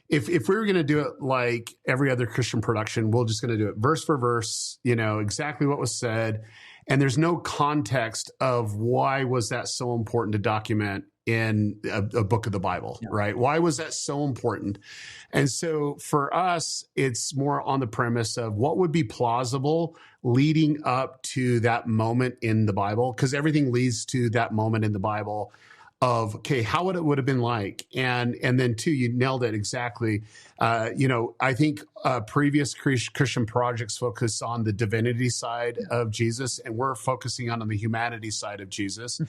if we were going to do it like every other Christian production, we're just going to do it verse for verse, you know, exactly what was said. And there's no context of why was that so important to document in a book of the Bible, right? Why was that so important? And so for us, it's more on the premise of what would be plausible leading up to that moment in the Bible, because everything leads to that moment in the Bible of, okay, how would it have been like? And then two, you nailed it exactly. You know, I think previous Christian projects focus on the divinity side of Jesus, and we're focusing on the humanity side of Jesus.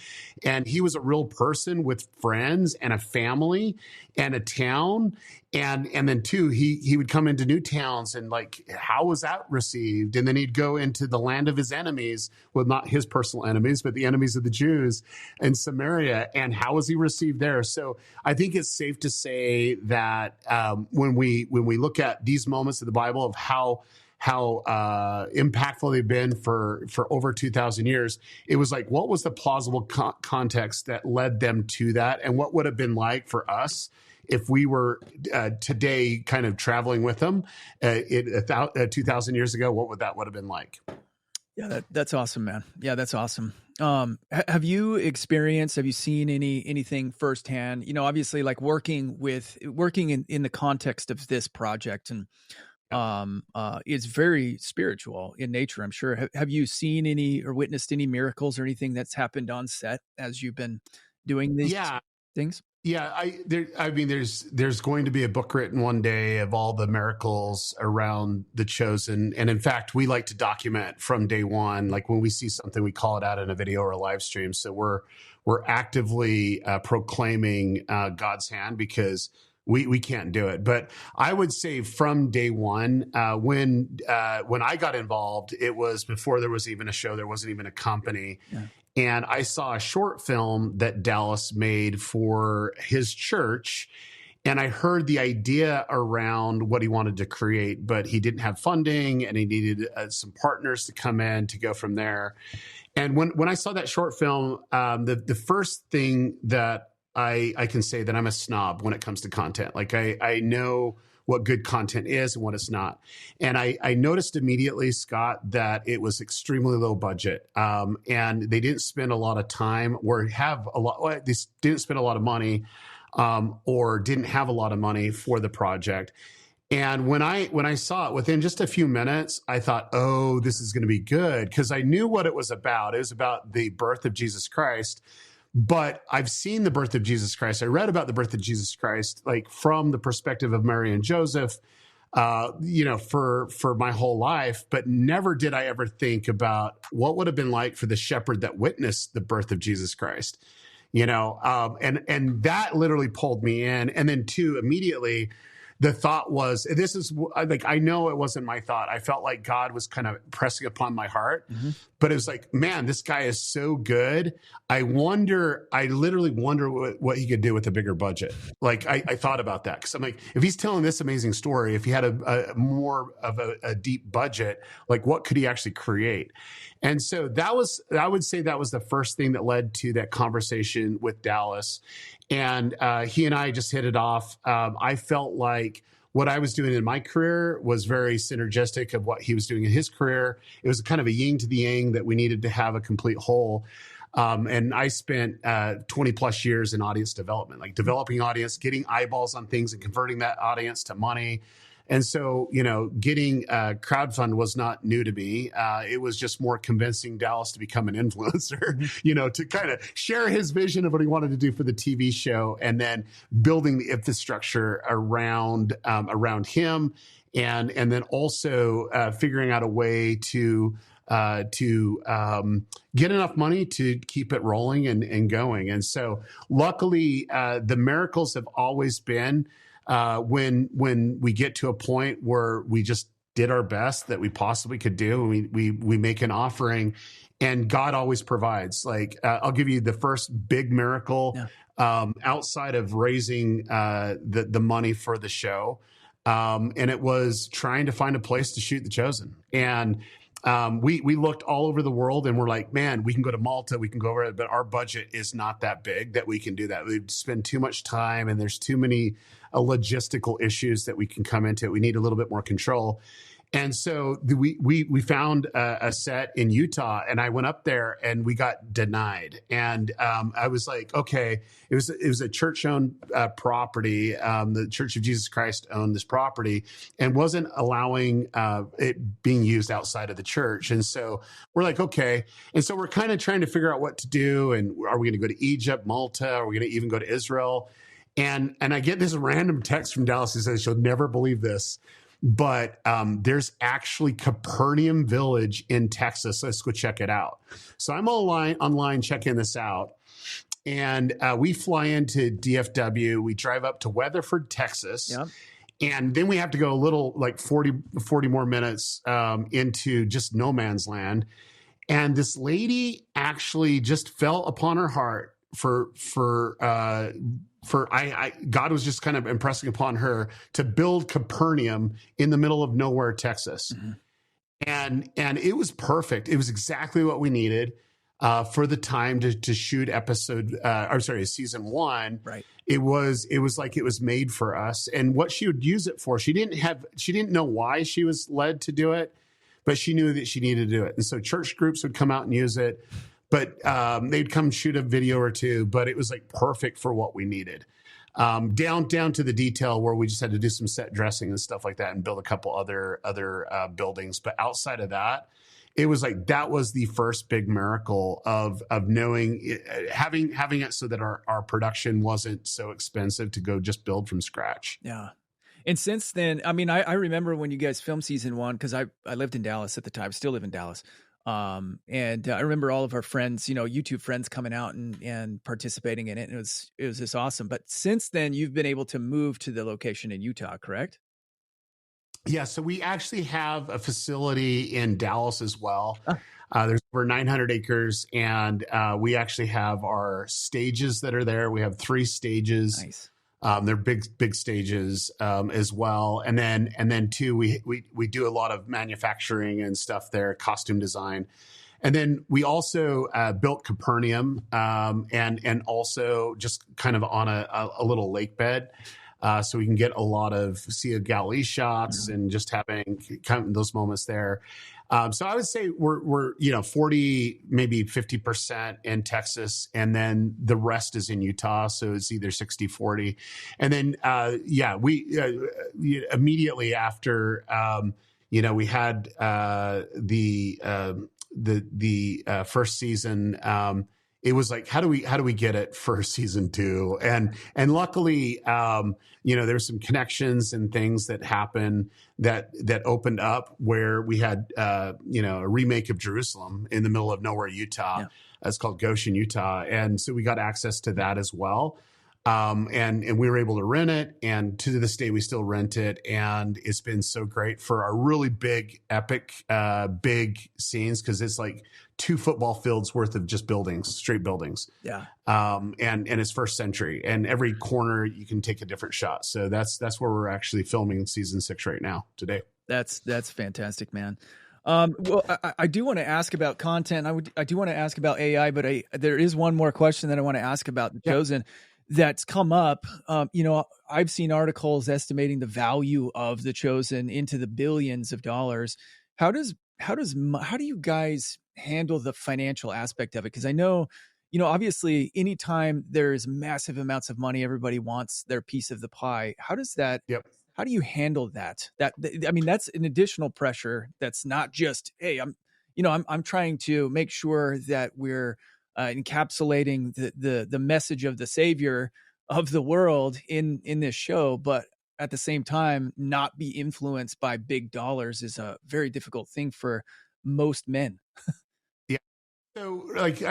And he was a real person with friends and a family and a town. And then two, he would come into new towns, and like, how was that received? And then he'd go into the land of his enemies, well, not his personal enemies, but the enemies of the Jews in Samaria. And how was he received there? So I think it's safe to say that when we look at these moments of the Bible of how impactful they've been for over 2,000 years, it was like, what was the plausible context that led them to that? And what would have been like for us if we were today kind of traveling with them 2,000 years ago? What would have been like? Yeah, that's awesome, man. Yeah, that's awesome. Have you seen anything firsthand? You know, obviously, like working in the context of this project, and it's very spiritual in nature, I'm sure. Have you seen any or witnessed any miracles or anything that's happened on set as you've been doing these things? Yeah, there's going to be a book written one day of all the miracles around The Chosen. And in fact, we like to document from day one. Like when we see something, we call it out in a video or a live stream. So we're actively proclaiming God's hand, because we can't do it. But I would say from day one, when I got involved, it was before there was even a show, there wasn't even a company. Yeah. And I saw a short film that Dallas made for his church. And I heard the idea around what he wanted to create, but he didn't have funding, and he needed some partners to come in to go from there. And when I saw that short film, the first thing that I can say that I'm a snob when it comes to content. Like I know what good content is and what it's not. And I noticed immediately, Scott, that it was extremely low budget. And they didn't spend a lot of time they didn't spend a lot of money, or didn't have a lot of money for the project. And when I saw it within just a few minutes, I thought, oh, this is going to be good, because I knew what it was about. It was about the birth of Jesus Christ. But I've seen the birth of Jesus Christ. I read about the birth of Jesus Christ, like from the perspective of Mary and Joseph, for my whole life. But never did I ever think about what would have been like for the shepherd that witnessed the birth of Jesus Christ. And that literally pulled me in. And then two, immediately, the thought was, this is like, I know it wasn't my thought. I felt like God was kind of pressing upon my heart, but it was like, man, this guy is so good. I literally wonder what he could do with a bigger budget. Like I thought about that, because I'm like, if he's telling this amazing story, if he had a more of a deep budget, like what could he actually create? And so I would say that was the first thing that led to that conversation with Dallas. And he and I just hit it off. I felt like what I was doing in my career was very synergistic of what he was doing in his career. It was kind of a yin to the yang that we needed to have a complete whole. And I spent 20 plus years in audience development, like developing audience, getting eyeballs on things and converting that audience to money. And so, getting crowdfund was not new to me. It was just more convincing Dallas to become an influencer, to kind of share his vision of what he wanted to do for the TV show, and then building the infrastructure around him, and then also figuring out a way to get enough money to keep it rolling and going. And so, luckily, the miracles have always been when we get to a point where we just did our best that we possibly could do, and we make an offering, and God always provides. Like I'll give you the first big miracle outside of raising the money for the show, and it was trying to find a place to shoot The Chosen. And we looked all over the world, and we're like, man, we can go to Malta, we can go over it, but our budget is not that big that we can do that. We'd spend too much time, and there's too many logistical issues that we can come into. We need a little bit more control. And so we found a set in Utah, and I went up there, and we got denied. And I was like, okay, it was a church-owned property. The Church of Jesus Christ owned this property and wasn't allowing it being used outside of the church. And so we're like, okay. And so we're kind of trying to figure out what to do. And are we going to go to Egypt, Malta? Are we going to even go to Israel? And I get this random text from Dallas that says, you'll never believe this, but there's actually Capernaum Village in Texas. Let's go check it out. So I'm online checking this out. And we fly into DFW. We drive up to Weatherford, Texas. Yep. And then we have to go a little, like 40 more minutes into just no man's land. And this lady actually just fell upon her heart God was just kind of impressing upon her to build Capernaum in the middle of nowhere, Texas. And it was perfect. It was exactly what we needed for the time to shoot season one. Right. It was like it was made for us. And what she would use it for, she didn't know why she was led to do it, but she knew that she needed to do it. And so church groups would come out and use it. But they'd come shoot a video or two, but it was like perfect for what we needed. Down to the detail where we just had to do some set dressing and stuff like that, and build a couple other buildings. But outside of that, it was like that was the first big miracle of knowing having it so that our production wasn't so expensive to go just build from scratch. Yeah. And since then, I mean, I remember when you guys filmed season one, because I lived in Dallas at the time, still live in Dallas. And I remember all of our friends, YouTube friends coming out and participating in it. And it was just awesome. But since then, you've been able to move to the location in Utah, correct? Yeah. So we actually have a facility in Dallas as well. There's over 900 acres, and we actually have our stages that are there. We have 3 stages. Nice. They're big stages as well, and then too, we do a lot of manufacturing and stuff there, costume design, and then we also built Capernaum, and also just kind of on a little lake bed, so we can get a lot of Sea of Galilee shots and just having kind of those moments there. So I would say we're 40, maybe 50% in Texas, and then the rest is in Utah. So it's either 60-40. And then we immediately after we had the first season. It was like, how do we get it for season 2? And luckily, there's some connections and things that happen that opened up where we had, a remake of Jerusalem in the middle of nowhere, Utah. Yeah. It's called Goshen, Utah. And so we got access to that as well. And we were able to rent it, and to this day we still rent it, and it's been so great for our really big, epic, big scenes, because it's like 2 football fields worth of just buildings, straight buildings. Yeah. And it's first century, and every corner you can take a different shot. So that's where we're actually filming in season 6 right now today. That's fantastic, man. Well, I do want to ask about content. I do want to ask about AI, but there is one more question that I want to ask about The Chosen that's come up. I've seen articles estimating the value of The Chosen into the billions of dollars. How do you guys handle the financial aspect of it? Because I know, obviously anytime there's massive amounts of money, everybody wants their piece of the pie. How does that, how do you handle that? I mean, that's an additional pressure. That's not just, hey, I'm trying to make sure that we're encapsulating the message of the Savior of the world in this show, but at the same time, not be influenced by big dollars is a very difficult thing for most men. Yeah. So,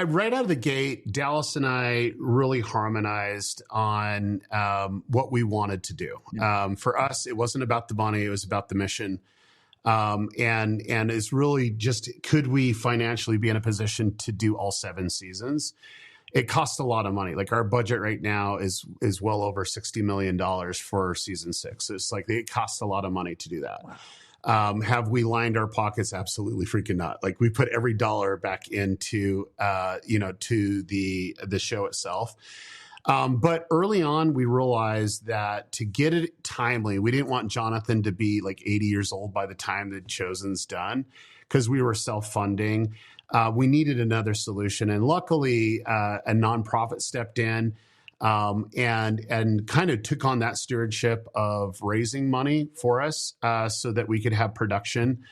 right out of the gate, Dallas and I really harmonized on what we wanted to do. For us, it wasn't about the money; it was about the mission. And it's really just, could we financially be in a position to do all 7 seasons? It costs a lot of money. Like, our budget right now is well over $60 million for season 6. It's like, it costs a lot of money to do that. Wow. Have we lined our pockets? Absolutely freaking not. Like, we put every dollar back into, to the show itself. But early on, we realized that to get it timely, we didn't want Jonathan to be like 80 years old by the time The Chosen's done, because we were self-funding. We needed another solution. And luckily, a nonprofit stepped in and kind of took on that stewardship of raising money for us so that we could have production.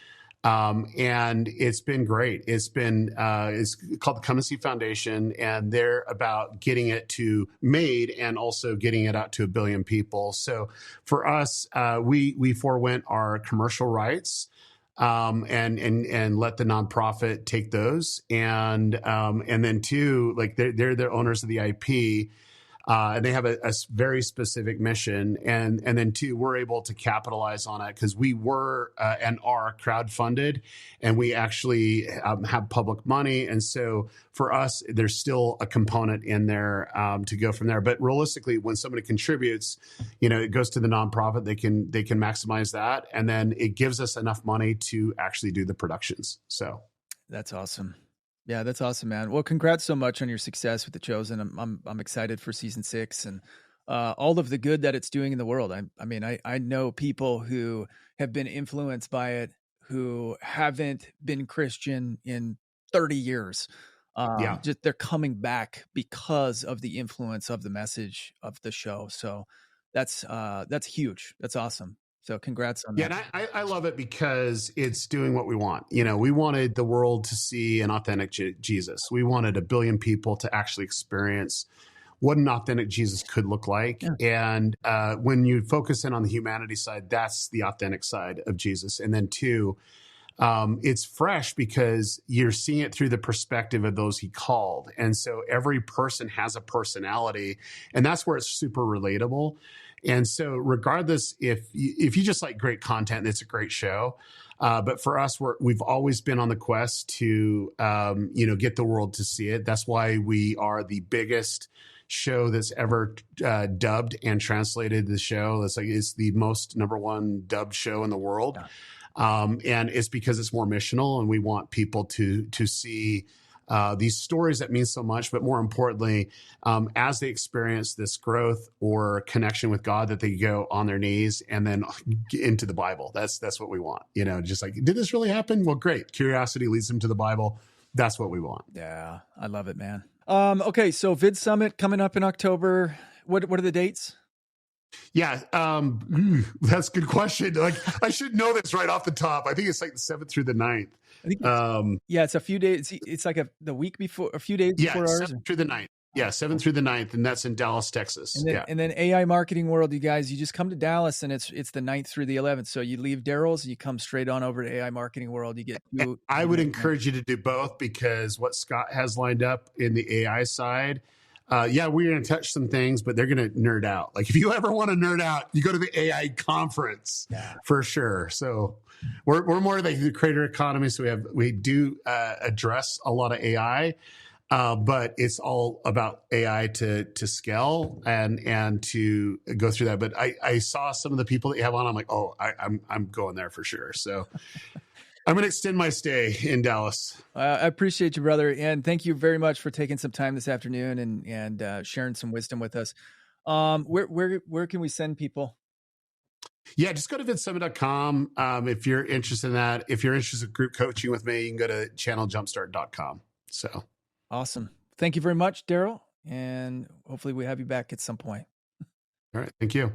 And it's been great. It's called the Come and See Foundation, and they're about getting it to made and also getting it out to 1 billion people. So for us, we forewent our commercial rights, and let the nonprofit take those. And then 2, like, they're the owners of the IP. And they have a very specific mission. And then 2, we're able to capitalize on it because we were and are crowdfunded, and we actually have public money. And so for us, there's still a component in there to go from there. But realistically, when somebody contributes, it goes to the nonprofit. They can maximize that, and then it gives us enough money to actually do the productions. So that's awesome. Yeah, that's awesome, man. Well, congrats so much on your success with The Chosen. I'm excited for season 6 and all of the good that it's doing in the world. I know people who have been influenced by it who haven't been Christian in 30 years. Just they're coming back because of the influence of the message of the show. So that's huge. That's awesome. So congrats on that. Yeah, and I love it because it's doing what we want. We wanted the world to see an authentic Jesus. We wanted 1 billion people to actually experience what an authentic Jesus could look like. Yeah. And when you focus in on the humanity side, that's the authentic side of Jesus. And then 2, it's fresh because you're seeing it through the perspective of those he called. And so every person has a personality, and that's where it's super relatable. And so regardless, if you just like great content, it's a great show. But for us, we've always been on the quest to, get the world to see it. That's why we are the biggest show that's ever dubbed and translated the show. It's the most #1 dubbed show in the world. Yeah. And it's because it's more missional, and we want people to see these stories that mean so much, but more importantly, as they experience this growth or connection with God, that they go on their knees and then get into the Bible. That's what we want. Just like, did this really happen? Well, great. Curiosity leads them to the Bible. That's what we want. Yeah, I love it, man. Okay, so Vid Summit coming up in October. What are the dates? Yeah, that's a good question. Like, I should know this right off the top. I think it's like the 7th through the 9th. I think it's a few days. It's like the week before, a few days before ours. 7th through the 9th. Yeah, 7th through the 9th, and that's in Dallas, Texas. And then AI Marketing World, you guys, you just come to Dallas, and it's the 9th through the 11th. So you leave Daryl's, you come straight on over to AI Marketing World. You get two. I would encourage you to do both, because what Scott has lined up in the AI side, we're going to touch some things, but they're going to nerd out. Like, if you ever want to nerd out, you go to the AI conference for sure. So we're more like the creator economy. So we do address a lot of AI. But it's all about AI to scale and to go through that. But I saw some of the people that you have on. I'm like, oh, I'm going there for sure. So I'm going to extend my stay in Dallas. I appreciate you, brother, and thank you very much for taking some time this afternoon and sharing some wisdom with us. Where can we send people? Yeah, just go to vidsummit.com. If you're interested in that. If you're interested in group coaching with me, you can go to channeljumpstart.com. So. Awesome. Thank you very much, Daryl. And hopefully we have you back at some point. All right. Thank you.